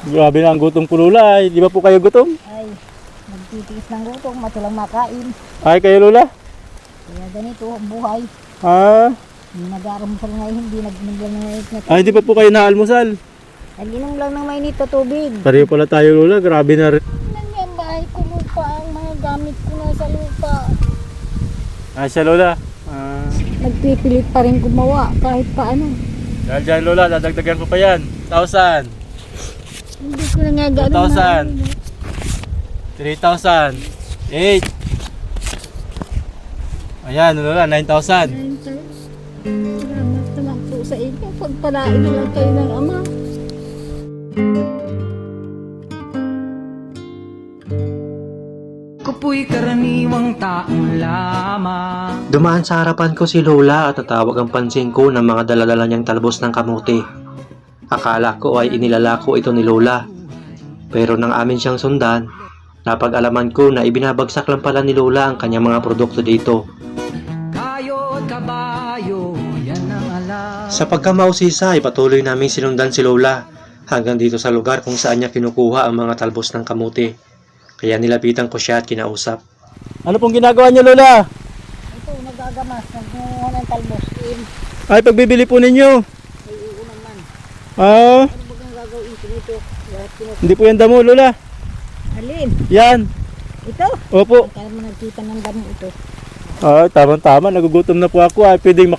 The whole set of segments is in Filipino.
Grabe na ang gutom po Lola. Ay, di ba po kayo gutom? Ay, nagtitiis ng gutom, matulang makain. Ay, kayo Lola? Kaya ganito ang buhay. Ah, Hindi nag-aaramsal ngayon, hindi nag-inom ng mainit na tubig. ay, di pa po kayo naalmusal? Nag-inom lang ng mainit na tubig. Pareho pala tayo Lola. Grabe na rin. Tingnan niya ang bahay ko, lupa, ang mga gamit ko na sa lupa. Ah, siya Lola. Ah, Nagpipilit pa rin gumawa kahit paano. dahil dyan Lola, dadagdagan ko pa yan. 1,000. Hindi ko na nga gano'n 2,000. 3,000. 8. Ayan Lola, 9,000. Salamat naman po sa inyo. Pagpalain na lang kayo ng Ama. Ko po'y karaniwang taong lamang. Dumaan sa harapan ko si Lola at natawag ang pansin ko ng mga daladala niyang talbos ng kamuti. Akala ko ay inilalako ito ni Lola. Pero nang amin siyang sundan, napag-alaman ko na ibinabagsak lang pala ni Lola ang kanyang mga produkto dito. Kayo at kabayo, yan ang alam. Sa pagkamausisa ay patuloy namin sinundan si Lola hanggang dito sa lugar kung saan niya kinukuha ang mga talbos ng kamuti. Kaya nilapitan ko siya at kinausap. Ano pong ginagawa niyo Lola? Ito, nagagamas. Nagmumuha ng talbos. Ay, pagbibili po ninyo. Ay, iunan man. Ah, Ano ba kang gagawin ko dito? hindi po yan damo Lola. Alin? Yan. Ito? Opo. Kaya mo nagkita ng damo ito. Ah, tama-tama. Nagugutom na po ako. Ay, pwedeng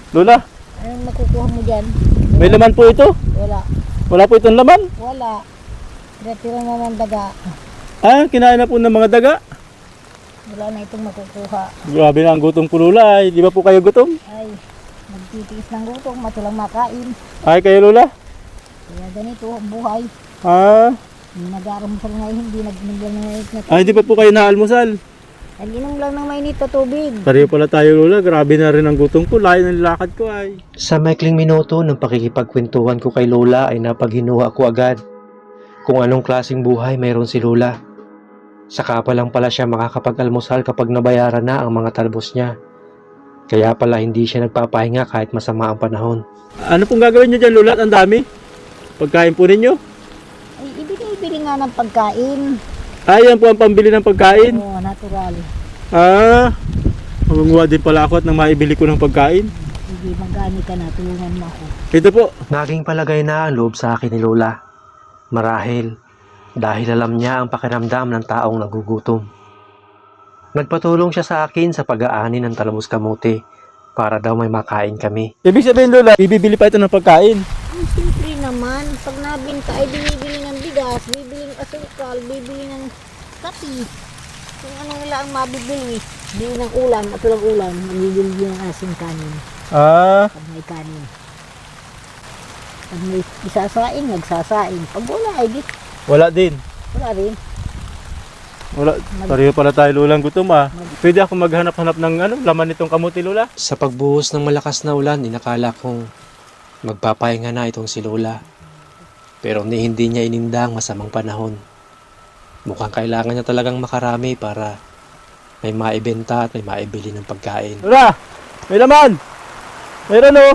Lola, Anong makukuha mo dyan? may laman po ito. Wala. Wala po itong laman. Wala. Tira-tira naman daga. Ah, kinain na po ng mga daga. Wala na itong makukuha. Grabe na ang gutom po Lola. Ay, di ba po kayo gutom? Ay, nagtitiis ng gutom, matulang makain. Ay, kayo Lola? Kaya ganito ang buhay. Ah, Hindi nag-aaramsal ngayon, hindi nag-inom lang ng mainit na tubig. ay, di ba po kayo naalmusal? Nag-inom lang ng mainit na tubig. Pareho pala tayo Lola. Grabe na rin ang gutom ko. Layo ng lakad ko ay. Sa maikling minuto ng pakikipagkwentuhan ko kay Lola ay napaghinuha ko agad kung anong klaseng buhay mayroon si Lola. Saka pa lang pala siya makakapag-almusal kapag nabayaran na ang mga talbos niya. Kaya pala hindi siya nagpapahinga kahit masama ang panahon. Ano pong gagawin niyo dyan Lola? Ang dami. Pagkain po ninyo. Ay, ibili nga ng pagkain. Ay, yan po ang pambili ng pagkain. Oo, natural. Ah, mamunguha din pala ako at nang maibili ko ng pagkain. Hindi magani ka na, tulungan mo ako. Ito po. Naging palagay na ang loob sa akin ni Lola. Marahil dahil alam niya ang pakiramdam ng taong nagugutom. Nagpatulong siya sa akin sa pag-aani ng talbos kamuti para daw may makain kami. Ibig sabihin Lola, ibibili pa ito ng pagkain. Ang simple naman, pag nabinta ay binibili ng bigas, bibili ng asukal, bibili ng kapi. Kung ano nila ang mabibili, bibili ng ulam, at walang ulam, magigilgi ng asin kanin, Ah, pag may kanin. Pag may isasaing, nagsasaing. Pag wala, ay di, wala din. wala rin. Wala. Pareho pala tayo Lola ang gutom ah. Pwede ako maghanap-hanap ng laman nitong kamuti Lola? Sa pagbuhos ng malakas na ulan, inakala kong magpapahinga na itong si Lola. Pero hindi niya ininda ang masamang panahon. Mukhang kailangan niya talagang makarami para may maibenta at may maibili ng pagkain. Lola, may laman. Meron oh.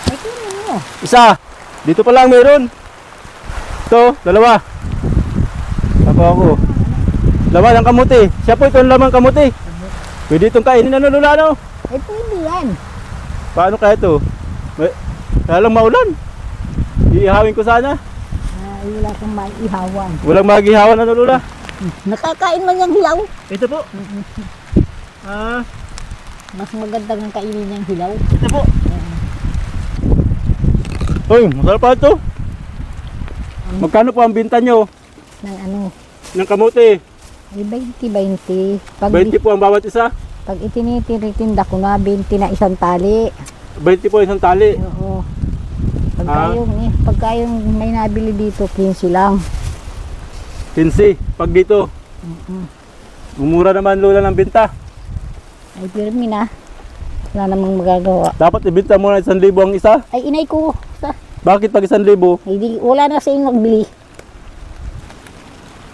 Ay, tingnan mo. Isa. Dito pa lang meron. Ito, dalawa. Ako. Laman ng kamuti. Siya po itong laman kamuti. Pwede itong kainin Lola no? Ay, pwede yan. Paano kaya ito? Kaya lang maulan. Iihawin ko sana. Ay, wala kang maihawan. Walang magihawan Lola. Nakakain man yung hilaw. Ito po. Ah, Mas maganda ng kainin yung hilaw. ito po. Uy, masarap pa ito. Magkano po ang binta nyo Ng ano, ng kamuti? ay 20. Pag, 20 po ang bawat isa. pag itinitiritinda ko na, 20 na isang tali. 20 po isang tali. Oo. Ah. Pagka yung may nabili dito, 15 lang. 15. Pag dito, umura naman Lola ng binta. Ay, pirmi na. Wala namang magagawa. Dapat ibenta mo na 1,000 ang isa. Ay, inay ko. Bakit pag 1,000? Ay, wala na sa inyo magbili.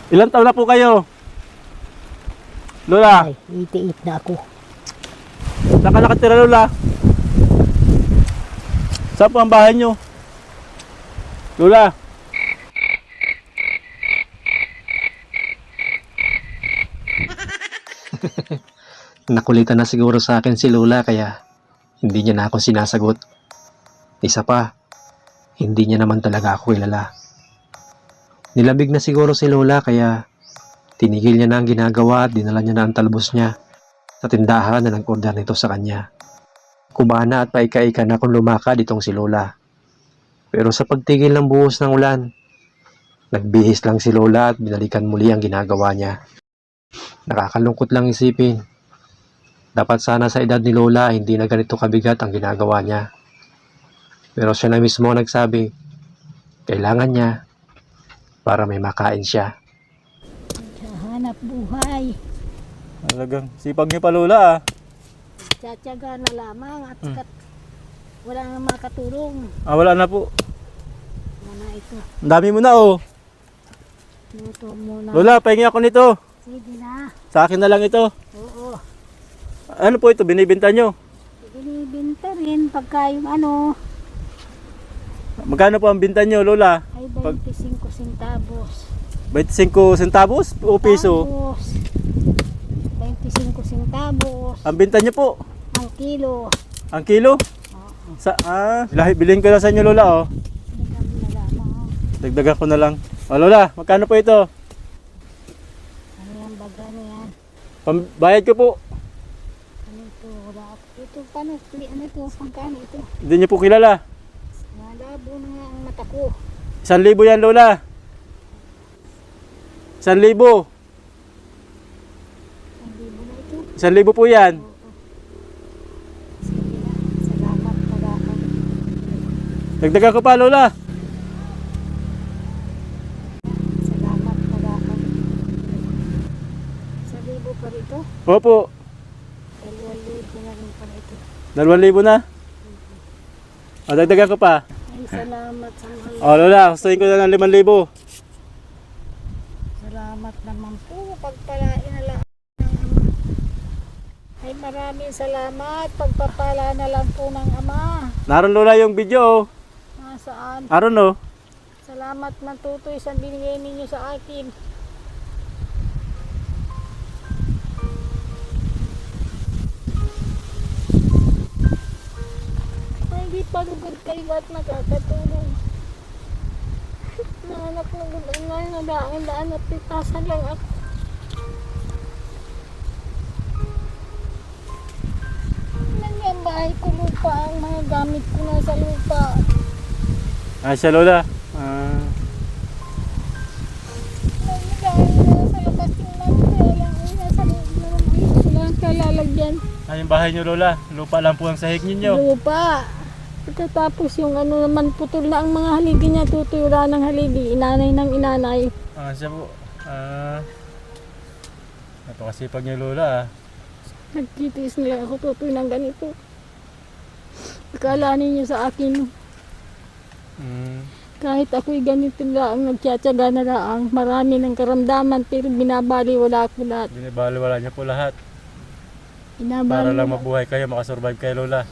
Ilang taon na po kayo? Lola, Ay, iti-it na ako. saan ka nakatira Lola? Saan po ang bahay nyo? Lola, Nakulitan na siguro sa akin si Lola kaya hindi niya na ako sinasagot. Isa pa, hindi niya naman talaga ako kilala. Nilamig na siguro si Lola kaya tinigil niya na ang ginagawa at dinala niya na ang talbos niya sa tindahan na nag-order nito sa kanya. Kumana at paika-ika na kung lumakad itong si Lola. Pero sa pagtigil ng buhos ng ulan, nagbihis lang si Lola at binalikan muli ang ginagawa niya. Nakakalungkot lang isipin. Dapat sana sa edad ni Lola hindi na ganito kabigat ang ginagawa niya. Pero siya na mismo nagsabi, kailangan niya para may makain siya. Hanap buhay. Talagang sipag niyo pa Lola ah. Tsatsaga na lamang at wala nang makatulong. Ah, wala na po. Muna ito. Ang dami mo na oh. Luto muna. Lola, pahingi ako nito. Sige na. Sa akin na lang ito. Oo. Ano po ito, binibenta nyo? Binibinta rin pagka yung ano Magkano po ang binta nyo, Lola? ay 25 centavos. 25 centavos o piso? Tapos, 25 centavos. Ang binta nyo po? Ang kilo. Ang kilo? Oo. Bilhin ko na sa inyo, Lola oh. Dagdag na lamang. Dagdagan ko na lang. O Lola, magkano po ito? Ano yan baga na yan? Pambayad ko po. Ano ito? Wala. Ito paano? Ano ito? Pagkano ito? Hindi nyo po kilala. Malabo na nga ang mata ko. 1,000 yan, Lola. 1,000. Ang libo na ito. 1,000 po yan. Sige na. Salamat talaga. Dagdagan ko pa, Lola. Salamat talaga. Sa libo pa rito. Opo. 2,000 na rin pa rito. 2,000 na. O, dagdagan ko pa. Ay, salamat sa mahal. O, Lola, gustuhin ko na ng 5,000. Salamat naman po. Pagpalain na lang. Ay, maraming salamat. Pagpapala na lang po ng Ama. Naroon, Lola, yung video. Nasaan? Naroon, no? Salamat ng tutoy sa binigay ninyo sa akin. Ay, di palugod kayo at nakakatulong. Nahanap ng gudang ngayon na daan at pitasan lang ako. Nangyang bahay ko lupa, ang mga gamit ko na sa lupa. Ah, siya, Lola. Nangyang sa labas yung kaya lang ay nasa loob na naman ito lang kalalagyan. Yung bahay nyo, Lola. Lupa lang po ang sahig ninyo. Lupa. Pagkatapos yung ano naman putol na ang mga haligi niya, tutula ng haligi, inanay ng inanay. Ah, siya po. Napakasipag niyo, Lola. Nagkitis nila ako tutoy ng ganito. Akala ninyo sa akin, kahit ako'y ganito lang, nagtsatsaga na lang, marami ng karamdaman, pero binabaliwala ko lahat. Binibaliwala niya po lahat. Para Binabaliwala. lang mabuhay kayo, makasurvive kayo, Lola.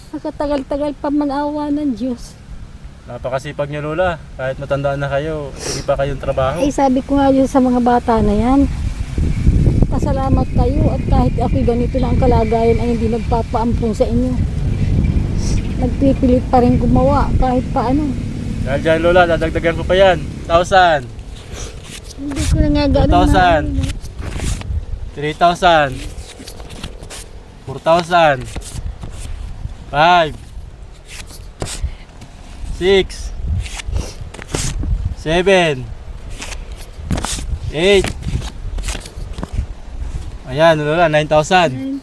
Nakatagal-tagal pa man awa ng Diyos. Napakasipag niyo, Lola. Kahit matandaan na kayo, hindi pa kayong trabaho. Ay sabi ko nga yun sa mga bata na yan, pasalamat kayo at kahit ako'y ganito lang ang kalagayan ay hindi nagpapaampun sa inyo. Nagpipilit pa rin gumawa kahit paano. Dahil dyan, Lola, dadagdagan ko pa yan. 1,000, Hindi ko na nga gano'n 2,000. 3,000, 4,000, 5, 6, 7, 8. Ayan, Lola, 9,000.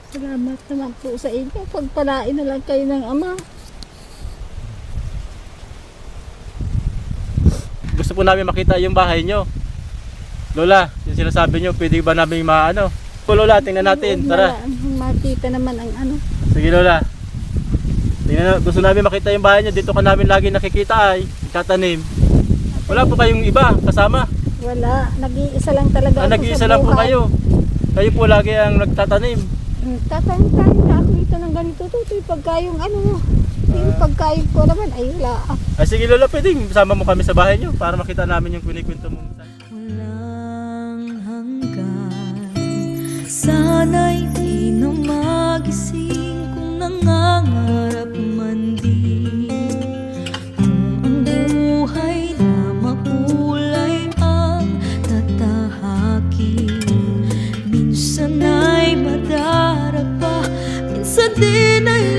Salamat naman po sa inyo. Pagpalain na lang kayo ng Ama. Gusto po namin makita yung bahay nyo. Lola, yung sinasabi nyo, pwede ba namin maano? Po, Lola, tingnan natin. Tara. Makita naman ang ano. Sige, Lola. Tingnan, gusto namin makita yung bahay nyo. Dito ka namin lagi nakikita ay tatanim. Wala po kayong iba kasama. Wala. Nag-iisa lang talaga ako Nag-iisa sa lang po buhay. kayo. Kayo po lagi ang nagtatanim. Tatanim na ako dito ng ganito. Tutoy pagka yung ano. Yung pagkain ko naman ay wala. Ay, sige, Lola, pwedeng sama mo kami sa bahay nyo para makita namin yung kwento mo. Walang hanggan sa sana'y di na magising kung nangangarap man din. Kung ang buhay na makulay ang tatahakin, minsan ay madarapa, minsan din ay